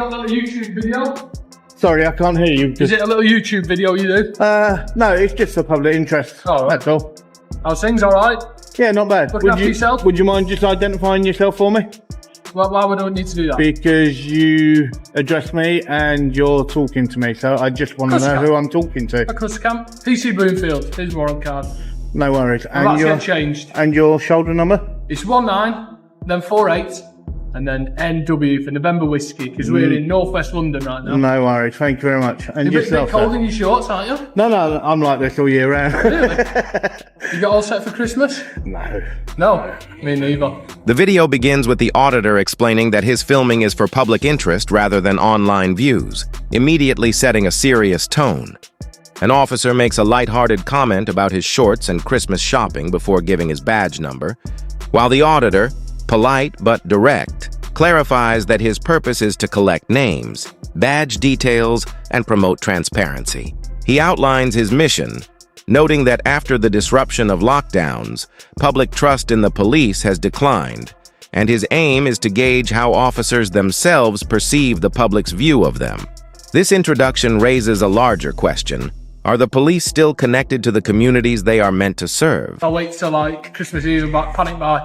Got a little YouTube video? Sorry, I can't hear you. Is it a little YouTube video you do? No, it's just for public interest. Oh, right. That's all. How's things, alright? Yeah, not bad. Looking after yourself? Would you mind just identifying yourself for me? Why would I need to do that? Because you address me and you're talking to me, so I just want to know who I'm talking to. Of course I can. PC Broomfield, here's warrant card. No worries. And that's getting changed. And your shoulder number? It's 19, then 48, and then NW for November Whiskey, because we're in northwest London right now. No worries, thank you very much. And You're a bit cold in your shorts, aren't you? No, I'm like this all year round. Really? You got all set for Christmas? No, me neither. The video begins with the auditor explaining that his filming is for public interest rather than online views, immediately setting a serious tone. An officer makes a lighthearted comment about his shorts and Christmas shopping before giving his badge number, while the auditor, polite but direct, clarifies that his purpose is to collect names, badge details, and promote transparency. He outlines his mission, noting that after the disruption of lockdowns, public trust in the police has declined, and his aim is to gauge how officers themselves perceive the public's view of them. This introduction raises a larger question. Are the police still connected to the communities they are meant to serve? I'll wait till like Christmas Eve and panic buy.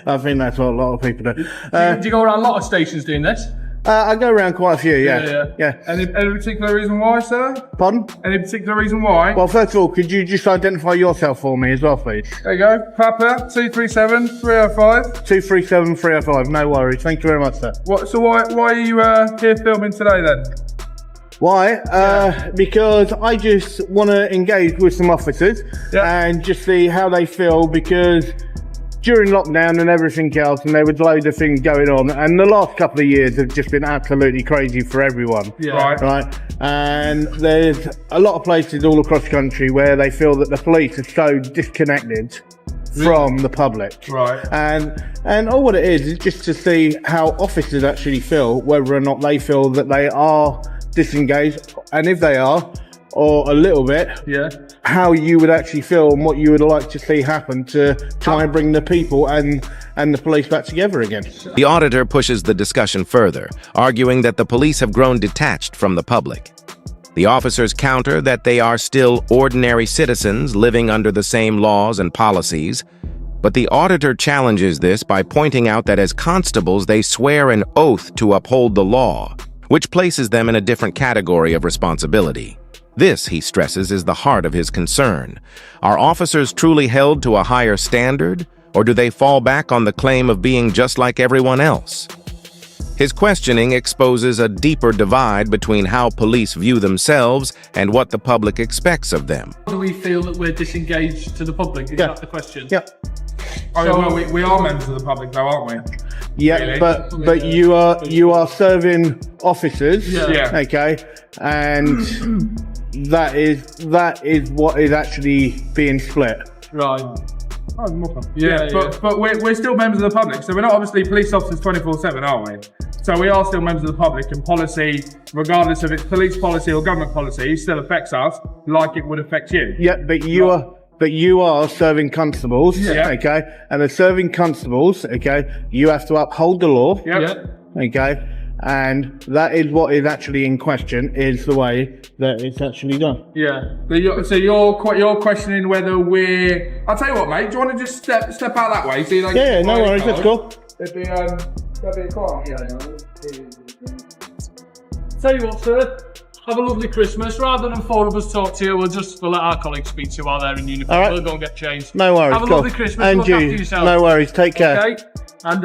I think that's what a lot of people do. Do you go around a lot of stations doing this? I go around quite a few, yeah. Any particular reason why, sir? Pardon? Any particular reason why? Well, first of all, could you just identify yourself for me as well, please? There you go. Papa, 237 305. 237 305, no worries. Thank you very much, sir. So why are you here filming today then? Why? Because I just want to engage with some officers and just see how they feel, because during lockdown and everything else, and there was loads of things going on, and the last couple of years have just been absolutely crazy for everyone. Right? And there's a lot of places all across the country where they feel that the police are so disconnected from the public. Right. And all what it is just to see how officers actually feel, whether or not they feel that they are disengaged, and if they are, or a little bit, how you would actually feel and what you would like to see happen to try and bring the people and the police back together again. The auditor pushes the discussion further, arguing that the police have grown detached from the public. The officers counter that they are still ordinary citizens living under the same laws and policies, but the auditor challenges this by pointing out that as constables they swear an oath to uphold the law, which places them in a different category of responsibility. This, he stresses, is the heart of his concern. Are officers truly held to a higher standard, or do they fall back on the claim of being just like everyone else? His questioning exposes a deeper divide between how police view themselves and what the public expects of them. Do we feel that we're disengaged to the public? Is that the question? Yeah. We are members of the public though, aren't we? Yeah, really? but you are serving officers, okay, and that is what is actually being split. Right. But we're still members of the public, so we're not obviously police officers 24/7, are we? So we are still members of the public, and policy, regardless of it's police policy or government policy, still affects us like it would affect you. Yeah, but you are serving constables, okay? And as serving constables, okay, you have to uphold the law, okay? And that is what is actually in question, is the way that it's actually done. Yeah. So you're questioning whether we're... I'll tell you what, mate, do you want to just step out that way? So you no worries, let's go. That'd be quiet. Tell you what, sir. Have a lovely Christmas. Rather than four of us talk to you, we'll let our colleagues speak to you while they're in uniform. Right. We'll go and get changed. No worries. Have a lovely Christmas. And look after yourself. No worries. Take care. Okay. And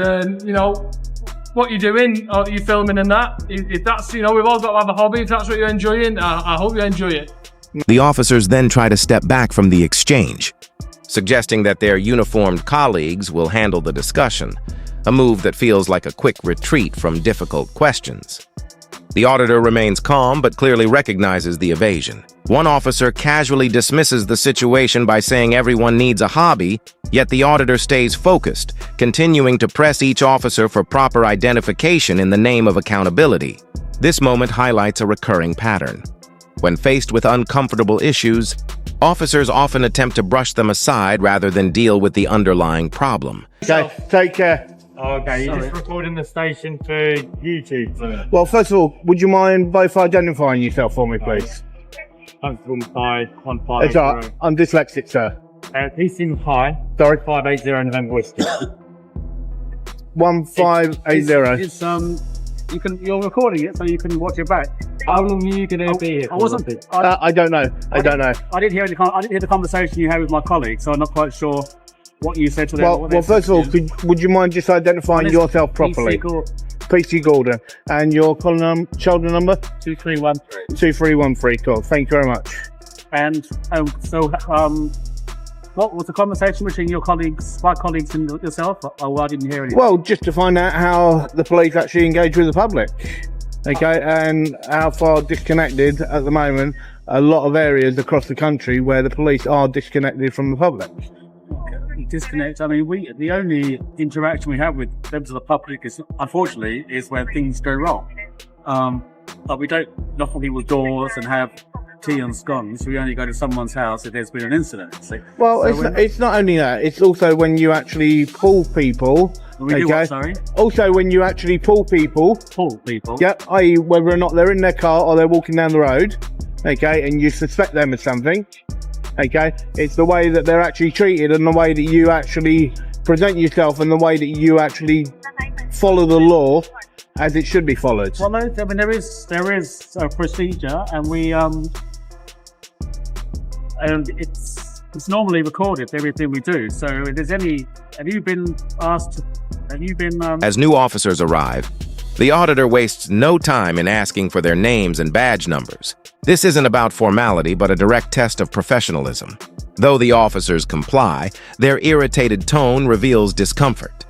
what you're doing, or you're filming and that, if that's, we've all got to have a hobby. If that's what you're enjoying, I hope you enjoy it. The officers then try to step back from the exchange, suggesting that their uniformed colleagues will handle the discussion, a move that feels like a quick retreat from difficult questions. The auditor remains calm but clearly recognizes the evasion. One officer casually dismisses the situation by saying everyone needs a hobby, yet the auditor stays focused, continuing to press each officer for proper identification in the name of accountability. This moment highlights a recurring pattern. When faced with uncomfortable issues, officers often attempt to brush them aside rather than deal with the underlying problem. Okay, take care. Okay, you're just recording the station for YouTube. So. Well, first of all, would you mind both identifying yourself for me, please? Constable High, It's 150. all right. I'm dyslexic, sir. Easton High, Sorry? 580 November Whiskey. 1580. You're recording it, so you can watch it back. How long are you going to be here? I wasn't. I don't know. I don't know. I didn't hear the conversation you had with my colleague, so I'm not quite sure what you said to them. Well, first of all, would you mind just identifying yourself properly? PC Gordon. And your shoulder number? 2313. 2313. Cool. Thank you very much. And what was the conversation between my colleagues and yourself? Oh, I didn't hear anything. Well, just to find out how the police actually engage with the public. Okay, and how far disconnected at the moment a lot of areas across the country where the police are disconnected from the public. Disconnect. I mean, the only interaction we have with members of the public is, unfortunately, when things go wrong. But we don't knock on people's doors and have tea and scones. We only go to someone's house if there's been an incident. Well, it's not only that. It's also when you actually pull people. We do what, sorry? Also, when you actually pull people. Pull people. Yep. I.e., whether or not they're in their car or they're walking down the road. Okay, and you suspect them of something. Okay, it's the way that they're actually treated and the way that you actually present yourself and the way that you actually follow the law as it should be followed. Well, I mean, there is a procedure, and it's normally recorded, everything we do. So if there's have you been asked? As new officers arrive, the auditor wastes no time in asking for their names and badge numbers. This isn't about formality, but a direct test of professionalism. Though the officers comply, their irritated tone reveals discomfort.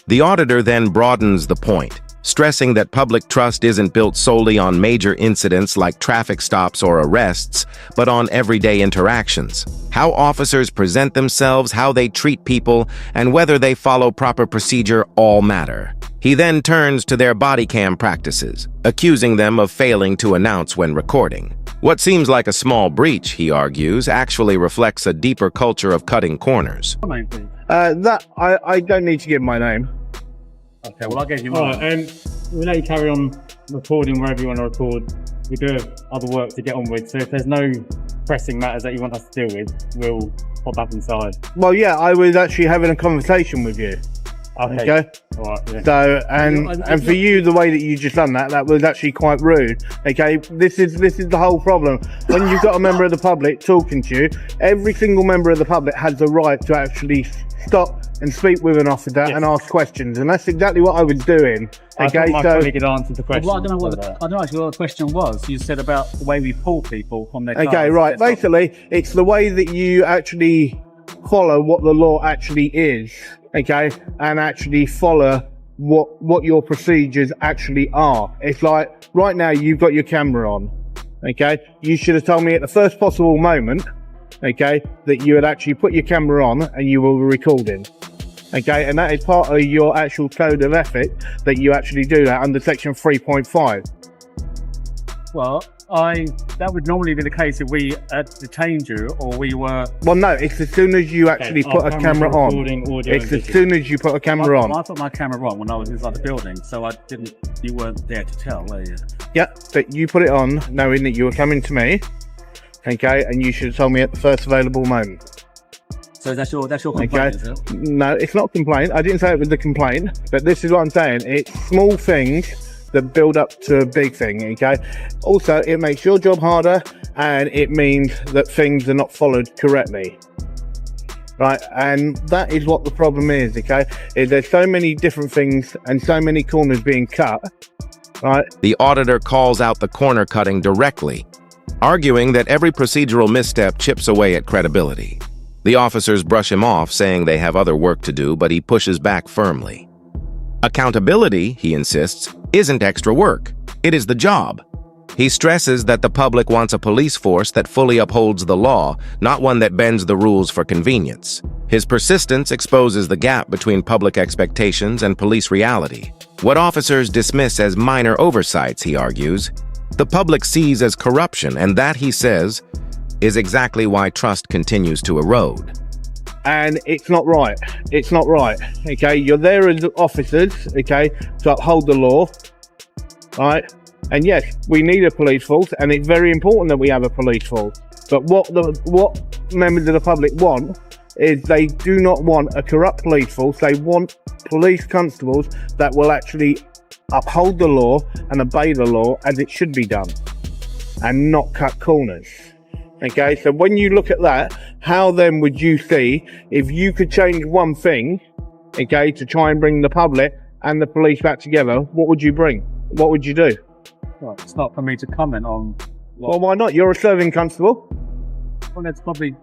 The auditor then broadens the point, stressing that public trust isn't built solely on major incidents like traffic stops or arrests, but on everyday interactions. How officers present themselves, how they treat people, and whether they follow proper procedure all matter. He then turns to their body cam practices, accusing them of failing to announce when recording. What seems like a small breach, he argues, actually reflects a deeper culture of cutting corners. I don't need to give my name. Okay, well, I'll give you Right, mine. we'll let you carry on recording wherever you want to record. We do have other work to get on with, so if there's no pressing matters that you want us to deal with, we'll pop back inside. Well, yeah, I was actually having a conversation with you. Okay. All right. Yeah. So, and for you, the way that you just done that was actually quite rude. Okay. This is the whole problem. When you've got a member of the public talking to you, every single member of the public has the right to actually stop and speak with an officer and ask questions, and that's exactly what I was doing. Okay, I thought my colleague had answered the question. Well, I don't know actually what the question was. You said about the way we pull people from their cars. Okay, right. Basically, it's the way that you actually follow what the law actually is. Okay, and actually follow what your procedures actually are. It's like right now you've got your camera on. Okay, you should have told me at the first possible moment. Okay, that you had actually put your camera on and you were recording. Okay, and that is part of your actual code of ethic that you actually do that under section 3.5. Well, that would normally be the case if we had detained you or we were. Well, no, it's as soon as you actually put a camera on. It's as soon as you put a camera on. I put my camera on when I was inside the building, so you weren't there to tell, were you? Yeah, but you put it on knowing that you were coming to me. Okay, and you should have told me at the first available moment. So that's your complaint, is it? No, it's not a complaint. I didn't say it was a complaint, but this is what I'm saying. It's small things that build up to a big thing, okay? Also, it makes your job harder, and it means that things are not followed correctly. Right, and that is what the problem is, okay? There's so many different things and so many corners being cut, right? The auditor calls out the corner cutting directly, arguing that every procedural misstep chips away at credibility. The officers brush him off, saying they have other work to do, but he pushes back firmly. Accountability, he insists, isn't extra work. It is the job. He stresses that the public wants a police force that fully upholds the law, not one that bends the rules for convenience. His persistence exposes the gap between public expectations and police reality. What officers dismiss as minor oversights, he argues, the public sees as corruption, and that, he says, is exactly why trust continues to erode. And it's not right. It's not right. Okay, you're there as officers, okay, to uphold the law, right? And yes, we need a police force, and it's very important that we have a police force. But what members of the public want is they do not want a corrupt police force. They want police constables that will actually uphold the law and obey the law as it should be done, and not cut corners. Okay, so when you look at that, how then would you see if you could change one thing, okay, to try and bring the public and the police back together? What would you bring? What would you do? Well, it's not for me to comment on. Well, why not? You're a serving constable. Well, that's probably.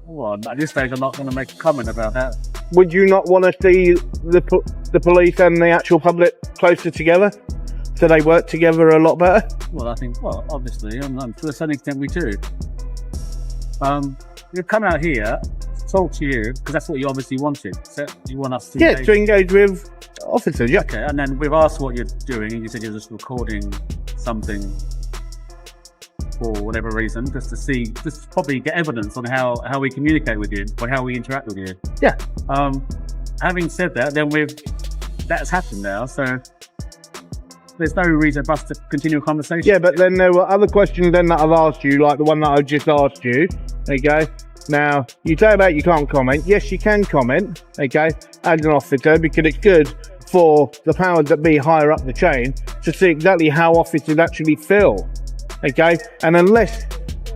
Well, at this stage, I'm not going to make a comment about that. Would you not want to see the police and the actual public closer together, so they work together a lot better? Well, I think, obviously, and to a certain extent we do. We've come out here to talk to you because that's what you obviously wanted. So you want us to engage. To engage with officers, yeah. Okay, and then we've asked what you're doing, and you said you're just recording something for whatever reason, just probably get evidence on how we communicate with you or how we interact with you. Yeah. Having said that, then that's happened now, so there's no reason for us to continue a conversation. Yeah, but then there were other questions then that I've asked you, like the one that I've just asked you, okay? Now, you say about you can't comment. Yes, you can comment, okay, as an officer, because it's good for the powers that be higher up the chain to see exactly how officers actually feel, okay? And unless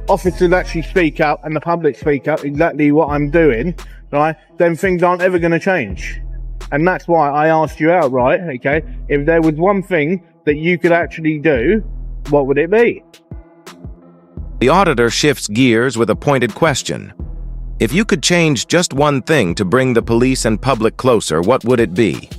officers actually speak up and the public speak up exactly what I'm doing, right, then things aren't ever going to change. And that's why I asked you outright, okay, if there was one thing that you could actually do, what would it be? The auditor shifts gears with a pointed question. If you could change just one thing to bring the police and public closer, what would it be?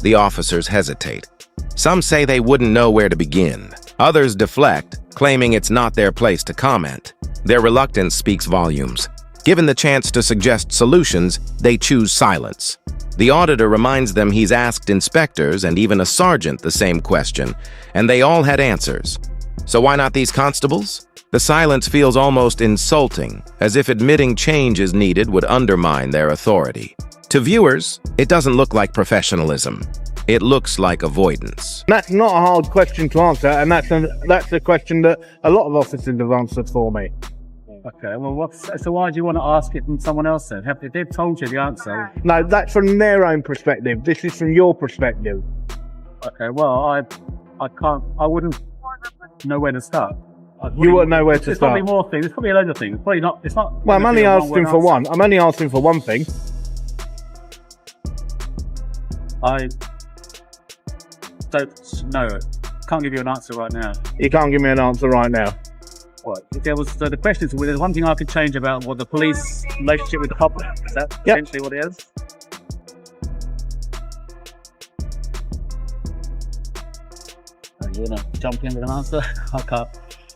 The officers hesitate. Some say they wouldn't know where to begin. Others deflect, claiming it's not their place to comment. Their reluctance speaks volumes. Given the chance to suggest solutions, they choose silence. The auditor reminds them he's asked inspectors and even a sergeant the same question, and they all had answers. So why not these constables? The silence feels almost insulting, as if admitting change is needed would undermine their authority. To viewers, it doesn't look like professionalism. It looks like avoidance. That's not a hard question to answer, and that's a question that a lot of officers have answered for me. Okay, well, so why do you want to ask it from someone else then? If they've told you the answer? No, that's from their own perspective. This is from your perspective. Okay, well, I wouldn't know where to start. You wouldn't know where to There's start. probably more things. There's probably a load of things. Probably not. It's not. Well, I'm only asking for one. I'm only asking for one thing. I don't know. Can't give you an answer right now. You can't give me an answer right now. What? If there was the question is, well, there's one thing I could change about what the police relationship with the public. Is that essentially what it is? You wanna jump in with an answer? I can't.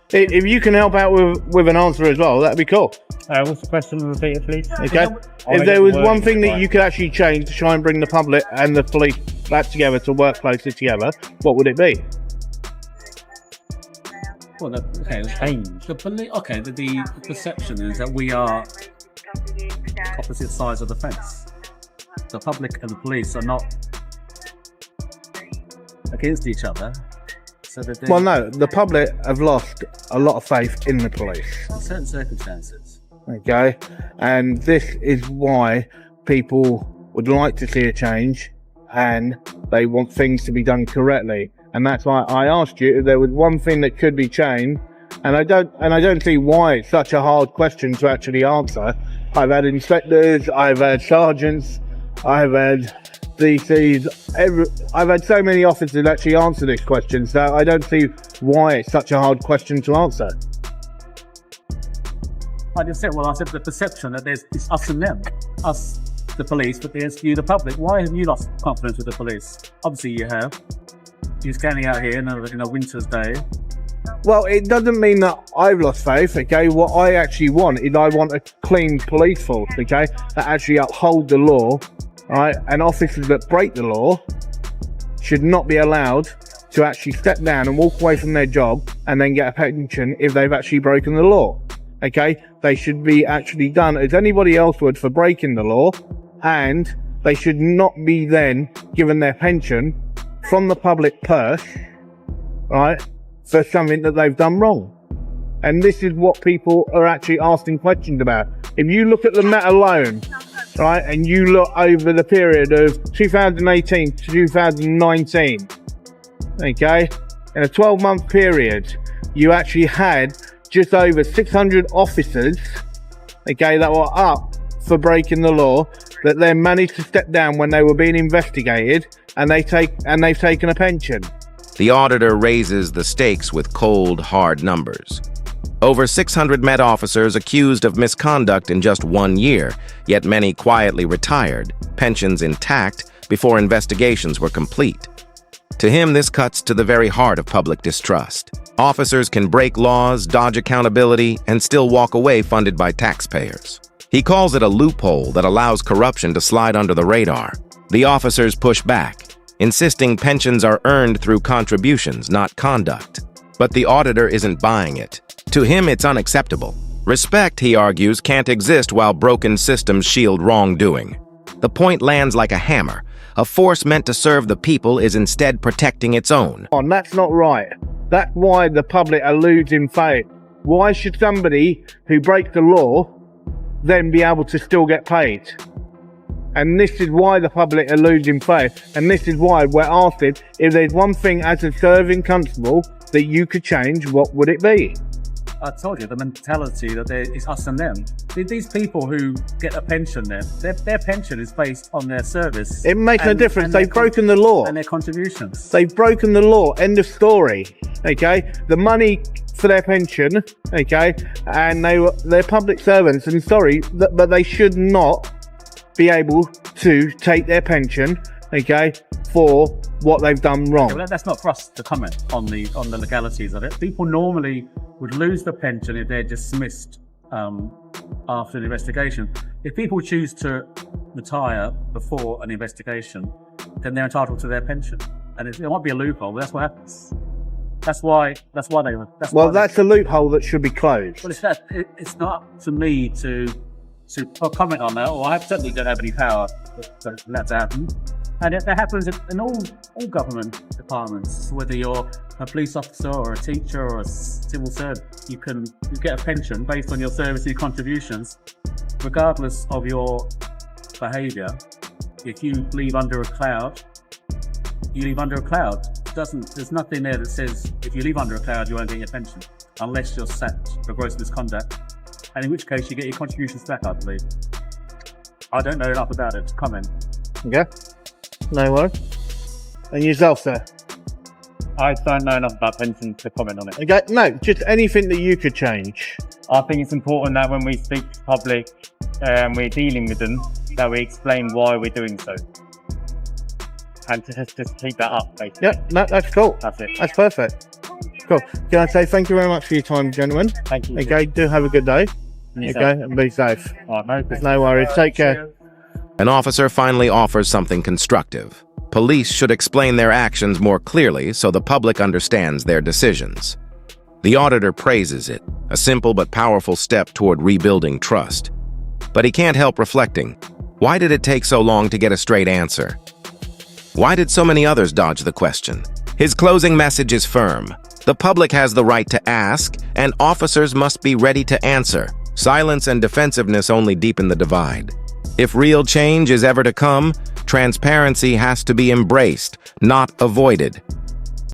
If you can help out with an answer as well, that'd be cool. What's the question? Repeat it, please. Okay. If there was one thing that you could actually change to try and bring the public and the police back together to work closer together, what would it be? Well, the perception is that we are opposite sides of the fence. The public and the police are not against each other. So that Well, no, the public have lost a lot of faith in the police. in certain circumstances. Okay, and this is why people would like to see a change, and they want things to be done correctly. And that's why I asked you if there was one thing that could be changed, and I don't see why it's such a hard question to actually answer. I've had inspectors, I've had sergeants, I've had DCs, I've had so many officers actually answer this question, so I don't see why it's such a hard question to answer. I just said, I said the perception that it's us and them, us, the police, but there's you, the public. Why have you lost confidence with the police? Obviously you have. You're standing out here in a winter's day. Well, it doesn't mean that I've lost faith, okay? What I actually want is I want a clean police force, okay? That actually uphold the law, right? And officers that break the law should not be allowed to actually step down and walk away from their job and then get a pension if they've actually broken the law. Okay, they should be actually done as anybody else would for breaking the law, and they should not be then given their pension from the public purse, right, for something that they've done wrong. And this is what people are actually asking questions about. If you look at the Met alone, right, and you look over the period of 2018 to 2019, okay, in a 12-month period, you actually had just over 600 officers, okay, that were up for breaking the law, that then managed to step down when they were being investigated, and they've taken a pension. The auditor raises the stakes with cold, hard numbers. Over 600 Met officers accused of misconduct in just 1 year, yet many quietly retired, pensions intact, before investigations were complete. To him, this cuts to the very heart of public distrust. Officers can break laws, dodge accountability, and still walk away funded by taxpayers. He calls it a loophole that allows corruption to slide under the radar. The officers push back, insisting pensions are earned through contributions, not conduct. But the auditor isn't buying it. To him, it's unacceptable. Respect, he argues, can't exist while broken systems shield wrongdoing. The point lands like a hammer. A force meant to serve the people is instead protecting its own. And that's not right. That's why the public are losing faith. Why should somebody who breaks the law then be able to still get paid? And this is why the public are losing faith. And this is why we're asking, if there's one thing as a serving constable that you could change, what would it be? I told you, the mentality that it's us and them. These people who get a pension, their pension is based on their service. It makes no difference. They've broken the law. And their contributions. They've broken the law. End of story. Okay? The money for their pension, okay? And they're public servants, and sorry, but they should not be able to take their pension, okay, for what they've done wrong. Well, that's not for us to comment on the legalities of it. People normally would lose the pension if they're dismissed after the investigation. If people choose to retire before an investigation, then they're entitled to their pension, and it might be a loophole, but that's what happens. That's why they. That's a loophole that should be closed. Well, it's not up to me to comment on that, or I certainly don't have any power for that to happen. And that happens in all government departments. Whether you're a police officer or a teacher or a civil servant, you get a pension based on your service and your contributions, regardless of your behaviour. If you leave under a cloud, you leave under a cloud. There's nothing there that says if you leave under a cloud you won't get your pension, unless you're sacked for gross misconduct, and in which case you get your contributions back, I believe. I don't know enough about it to comment. Okay. No worries. And yourself, sir? I don't know enough about pensions to comment on it. Okay, no, just anything that you could change. I think it's important that when we speak to the public and we're dealing with them, that we explain why we're doing so. And to just keep that up, basically. Yeah, no, that's cool. That's it. That's perfect. Cool. Can I say thank you very much for your time, gentlemen? Thank you. Okay, do have a good day. Okay, and be safe. All right, no worries. Take care. An officer finally offers something constructive. Police should explain their actions more clearly so the public understands their decisions. The auditor praises it, a simple but powerful step toward rebuilding trust. But he can't help reflecting, why did it take so long to get a straight answer? Why did so many others dodge the question? His closing message is firm. The public has the right to ask, and officers must be ready to answer. Silence and defensiveness only deepen the divide. If real change is ever to come, transparency has to be embraced, not avoided.